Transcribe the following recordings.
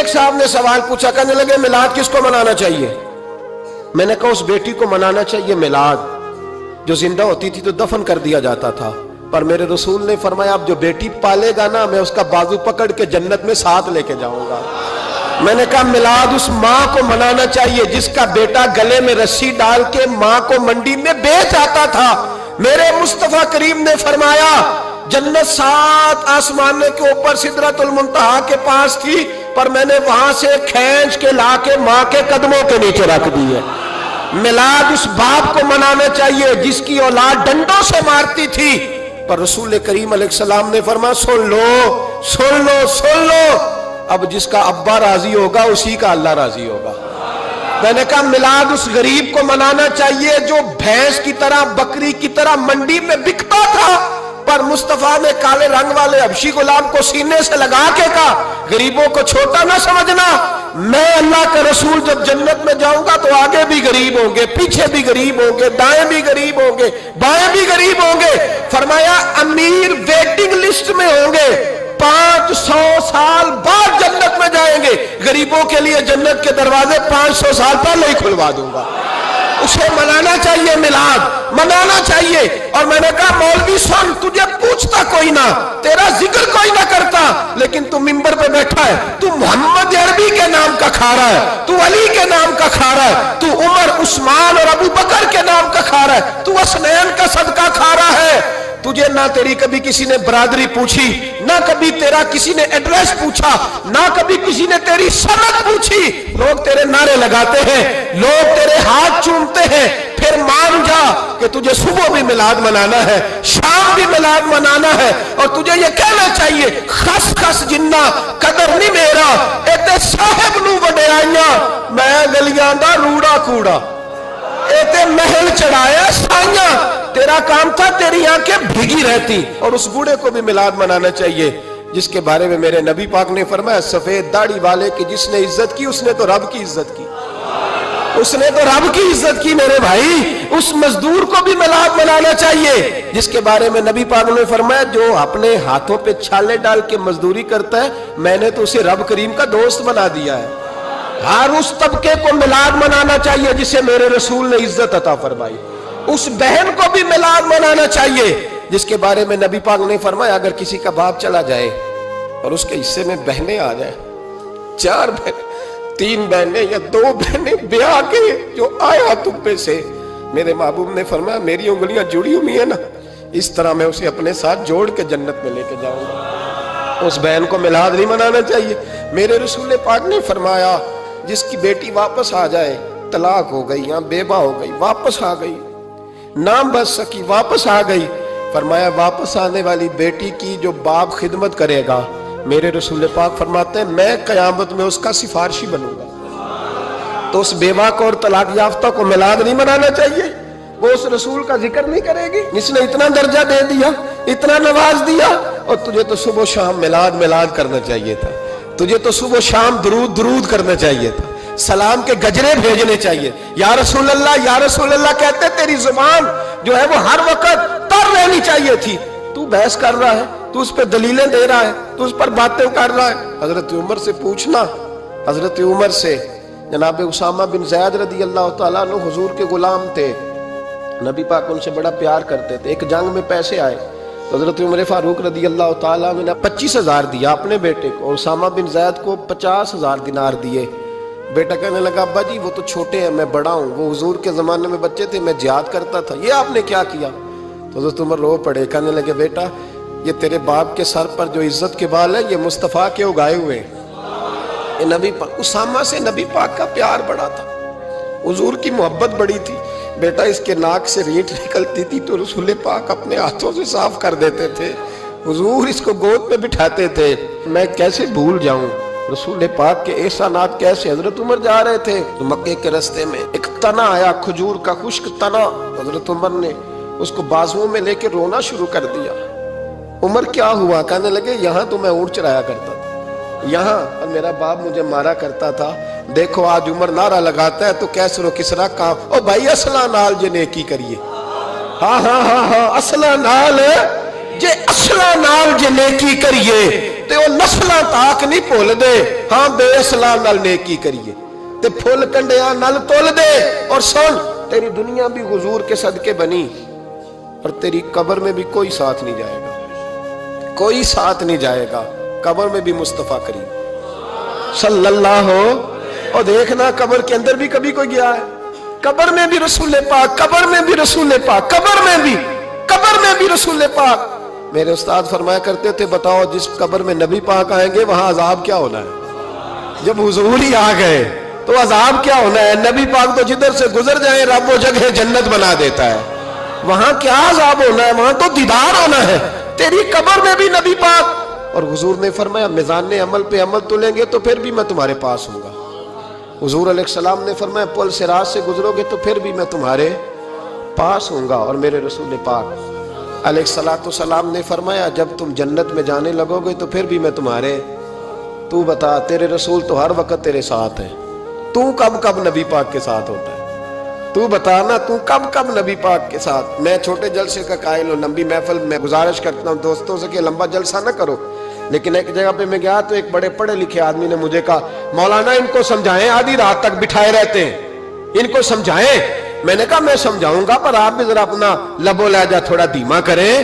ایک صاحب نے سوال پوچھا، کہنے لگے میلاد کس کو منانا چاہیے؟ میں نے کہا اس بیٹی کو منانا چاہیے میلاد جو زندہ ہوتی تھی تو دفن کر دیا جاتا تھا، پر میرے رسول نے فرمایا اب جو بیٹی پالے گا نا میں اس کا بازو پکڑ کے جنت میں ساتھ لے کے جاؤں گا۔ میں نے کہا میلاد اس ماں کو منانا چاہیے جس کا بیٹا گلے میں رسی ڈال کے ماں کو منڈی میں بیچ آتا تھا۔ میرے مصطفیٰ کریم نے فرمایا جنت 7 آسمانے کے اوپر سدرۃ المنتہا کے پاس تھی، پر میں نے وہاں سے کھینچ کے لا کے ماں کے قدموں کے نیچے رکھ دی ہے۔ میلاد اس باپ کو منانا چاہیے جس کی اولاد ڈنڈوں سے مارتی تھی، پر رسول کریم علیہ السلام نے فرمایا سن لو سن لو سن لو، اب جس کا ابا راضی ہوگا اسی کا اللہ راضی ہوگا۔ میں نے کہا میلاد اس غریب کو منانا چاہیے جو بھینس کی طرح بکری کی طرح منڈی میں بکتا تھا، پر مصطفیٰ نے کالے رنگ والے حبشی غلام کو سینے سے لگا کے کہا غریبوں کو چھوٹا نہ سمجھنا، میں اللہ کے رسول جب جنت میں جاؤں گا تو آگے بھی غریب ہوں گے، پیچھے بھی غریب ہوں گے، دائیں بھی غریب ہوں گے، بائیں بھی غریب ہوں گے۔ فرمایا امیر ویٹنگ لسٹ میں ہوں گے، 500 سال بعد جنت میں جائیں گے، غریبوں کے لیے جنت کے دروازے 500 سال پہلے ہی کھلوا دوں گا۔ اسے منانا چاہیے، میلاد منانا چاہیے۔ اور میں نے کہا مولوی سن تجھے پوچھتا کوئی نہ، تیرا ذکر کوئی نہ کرتا، لیکن تو منبر پہ بیٹھا ہے، تو محمد عربی کے نام کا کھا رہا ہے، تو علی کے نام کا کھا رہا ہے، تو عمر عثمان اور ابو بکر کے نام کا کھا رہا ہے، تو حسنین کا صدقہ کھا رہا ہے۔ تجھے نہ تیری کبھی کسی نے برادری پوچھی، نہ کبھی تیرا کسی نے ایڈریس پوچھا، نہ کبھی کسی نے تیری سند پوچھی، لوگ تیرے نعرے لگاتے ہیں، لوگ تیرے ہاتھ چومتے ہیں۔ پھر مان جا کہ تجھے صبح بھی میلاد منانا ہے، شام بھی میلاد منانا ہے، اور تجھے یہ کہنا چاہیے خس خس جنہ قدر نہیں میرا ایتے صاحب نو وڈیائیاں، میں گلیاں دا روڑا کوڑا ایتے محل چڑھایا سائیاں، تیرا کام تھا تیری آنکھیں بھیگی رہتی۔ اور اس بوڑھے کو بھی میلاد منانا چاہیے جس کے بارے میں میرے نبی پاک نے فرمایا سفید داڑھی والے کی جس نے عزت کی اس نے تو رب کی عزت کی، اس نے تو رب کی عزت کی۔ میرے بھائی اس مزدور کو بھی میلاد منانا چاہیے جس کے بارے میں نبی پاک نے فرمایا جو اپنے ہاتھوں پہ چھالے ڈال کے مزدوری کرتا ہے میں نے تو اسے رب کریم کا دوست بنا دیا ہے۔ ہر اس طبقے کو میلاد منانا چاہیے جسے میرے رسول نے عزت عطا فرمائی۔ اس بہن کو بھی میلاد منانا چاہیے جس کے بارے میں نبی پاک نے فرمایا اگر کسی کا باپ چلا جائے اور اس کے حصے میں بہنیں آ جائیں، 4 بہنیں، 3 بہنیں یا 2 بہنیں بیاہ کے جو آیا تم سے، میرے محبوب نے فرمایا میری انگلیاں جڑی ہوئی ہیں نا، اس طرح میں اسے اپنے ساتھ جوڑ کے جنت میں لے کے جاؤں گا۔ اس بہن کو میلاد نہیں منانا چاہیے۔ میرے رسول پاک نے فرمایا جس کی بیٹی واپس آ جائے، طلاق ہو گئی یا بیوہ ہو گئی، واپس آ گئی، نام بچ سکی واپس آ گئی، فرمایا واپس آنے والی بیٹی کی جو باپ خدمت کرے گا میرے رسول پاک فرماتے ہیں میں قیامت میں اس کا سفارشی بنوں گا۔ تو اس بیوہ کو اور طلاق یافتہ کو میلاد نہیں منانا چاہیے، وہ اس رسول کا ذکر نہیں کرے گی جس نے اتنا درجہ دے دیا، اتنا نواز دیا۔ اور تجھے تو صبح و شام میلاد میلاد کرنا چاہیے تھا، تجھے تو صبح و شام درود درود کرنا چاہیے تھا، سلام کے گجرے بھیجنے چاہیے۔ یا رسول اللہ کہتے تیری زبان جو ہے وہ ہر وقت تر رہنی چاہیے تھی، تو بحث کر رہا ہے، تو اس پہ دلیلیں دے رہا ہے، تو اس پر باتیں کر رہا ہے۔ حضرت عمر سے پوچھنا، حضرت عمر سے جناب اسامہ بن زید رضی اللہ تعالیٰ عنہ حضور کے غلام تھے، نبی پاک ان سے بڑا پیار کرتے تھے۔ ایک جنگ میں پیسے آئے، حضرت عمر فاروق رضی اللہ تعالیٰ عنہ نے 25,000 دیا اپنے بیٹے کو، اور اسامہ بن زید کو 50,000 دینار دیے۔ بیٹا کہنے لگا ابا جی وہ تو چھوٹے ہیں میں بڑا ہوں، وہ حضور کے زمانے میں بچے تھے میں جہاد کرتا تھا، یہ آپ نے کیا کیا؟ تو حضرت عمر رو پڑے، کہنے لگے بیٹا یہ تیرے باپ کے سر پر جو عزت کے بال ہے یہ مصطفیٰ کے اگائے ہوئے ہیں۔ یہ نبی پاک، اسامہ سے نبی پاک کا پیار بڑا تھا، حضور کی محبت بڑی تھی۔ بیٹا اس کے ناک سے ریٹ نکلتی تھی تو رسول پاک اپنے ہاتھوں سے صاف کر دیتے تھے، حضور اس کو گود میں بٹھاتے تھے۔ میں کیسے بھول جاؤں رسول پاک کے احسانات کیسے۔ حضرت عمر جا رہے تھے تو مکے کے رستے میں ایک تنا آیا، کھجور کا خشک تنا، حضرت عمر نے اس کو بازوؤں میں لے کے رونا شروع کر دیا۔ عمر کیا ہوا؟ کہنے لگے یہاں تو میں اونٹ چرایا کرتا تھا، یہاں اور میرا باپ مجھے مارا کرتا تھا، دیکھو آج عمر نعرہ لگاتا ہے تو کیسر و کسرا کام، او بھائی اصلہ نال جے نیکی کریے، ہاں اصلہ نال جے اصلہ نال جے نیکی کریے، تے وہ نسلاں تاک نہیں بھول دے ہاں بے اسلام نال نیکی کریے تے پھول کنڈیاں نال تول دے. اور سن تیری دنیا بھی حضور کے صدقے بنی اور تیری قبر میں بھی کوئی ساتھ نہیں جائے گا, کوئی ساتھ نہیں جائے گا. قبر میں بھی مصطفیٰ کریم صلی اللہ ہو. اور دیکھنا قبر کے اندر بھی کبھی کوئی گیا ہے؟ قبر میں بھی رسول پاک, قبر میں بھی رسول پاک, قبر میں بھی رسول پاک. میرے استاد فرمایا کرتے تھے بتاؤ جس قبر میں نبی پاک آئیں گے وہاں عذاب کیا ہونا ہے؟ جب حضور ہی آ گئے تو عذاب کیا ہونا ہے؟ نبی پاک تو جدھر سے گزر جائیں رب وہ جگہ جنت بنا دیتا ہے. وہاں کیا عذاب ہونا ہے؟ وہاں تو دیدار ہونا ہے. تیری قبر میں بھی نبی پاک. اور حضور نے فرمایا میزان عمل پہ عمل تولیں گے تو پھر بھی میں تمہارے پاس ہوں گا. حضور علیہ السلام نے فرمایا پل صراط سے گزرو گے تو پھر بھی میں تمہارے پاس ہوں گا. اور میرے رسول پاک علیہ السلام نے فرمایا جب تم جنت میں جانے لگو گے تو پھر بھی میں تمہارے. تو بتا تیرے رسول تو ہر وقت تیرے ساتھ ہے, تو کب نبی پاک کے ساتھ ہوتا ہے؟ تو بتانا تو کب نبی پاک کے ساتھ. میں چھوٹے جلسے کا قائل ہوں, لمبی محفل میں گزارش کرتا ہوں دوستوں سے کہ لمبا جلسہ نہ کرو. لیکن ایک جگہ پہ میں گیا تو ایک بڑے پڑھے لکھے آدمی نے مجھے کہا مولانا ان کو سمجھائیں, آدھی رات تک بٹھائے رہتے ہیں, ان کو سمجھائیں. میں نے کہا میں سمجھاؤں گا پر آپ بھی ذرا اپنا لب و لہجہ تھوڑا دھیما کریں.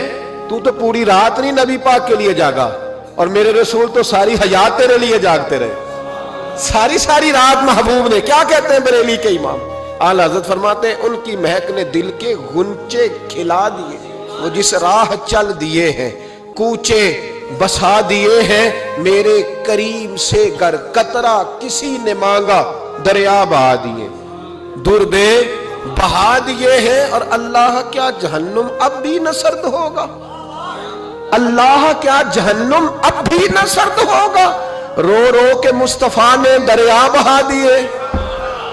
تو پوری رات نہیں نبی پاک کے لیے جاگا اور میرے رسول تو ساری حیات تیرے لیے جاگتے رہے, ساری رات. محبوب نے کیا کہتے ہیں بریلی کے امام اعلی حضرت فرماتے ہیں ان کی مہک نے دل کے غنچے کھلا دیے, وہ جس راہ چل دیے ہیں کوچے بسا دیے ہیں, میرے کریم سے گر قطرہ کسی نے مانگا دریا بہا دیے, دربے بہا دیے ہیں. اور اللہ کیا جہنم اب بھی نہ سرد ہوگا؟ اللہ کیا جہنم اب بھی نہ سرد ہوگا؟ رو رو کے مصطفیٰ نے دریا بہا دیے,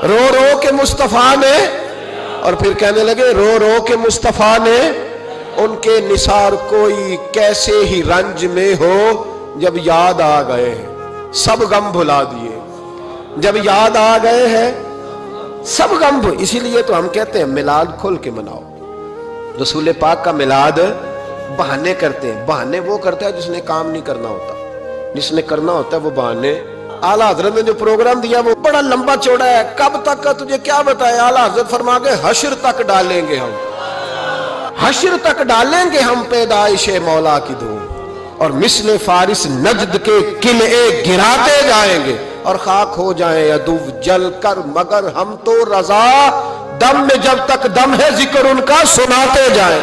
رو رو کے مصطفیٰ نے. اور پھر کہنے لگے رو رو کے مصطفیٰ نے ان کے نثار کوئی کیسے ہی رنج میں ہو جب یاد آ گئے ہیں سب غم بھلا دیے. جب یاد آ گئے ہیں سب غم. اسی لیے تو ہم کہتے ہیں میلاد کھل کے مناؤ. رسول پاک کا میلاد بہانے کرتے ہیں, بہانے وہ کرتا ہے جس نے کام نہیں کرنا ہوتا, جس نے کرنا ہوتا ہے وہ بہانے. اعلیٰ حضرت نے جو پروگرام دیا وہ بڑا لمبا چوڑا ہے, کب تک کا تجھے کیا بتایا. اعلیٰ حضرت فرما کے حشر تک ڈالیں گے ہم, حشر تک ڈالیں گے ہم پیدائش مولا کی دھوم, اور مثل فارس نجد کے قلعے گراتے جائیں گے اور خاک ہو جائیں عدو جل کر, مگر ہم تو رضا دم میں جب تک دم ہے ذکر ان کا سناتے جائیں.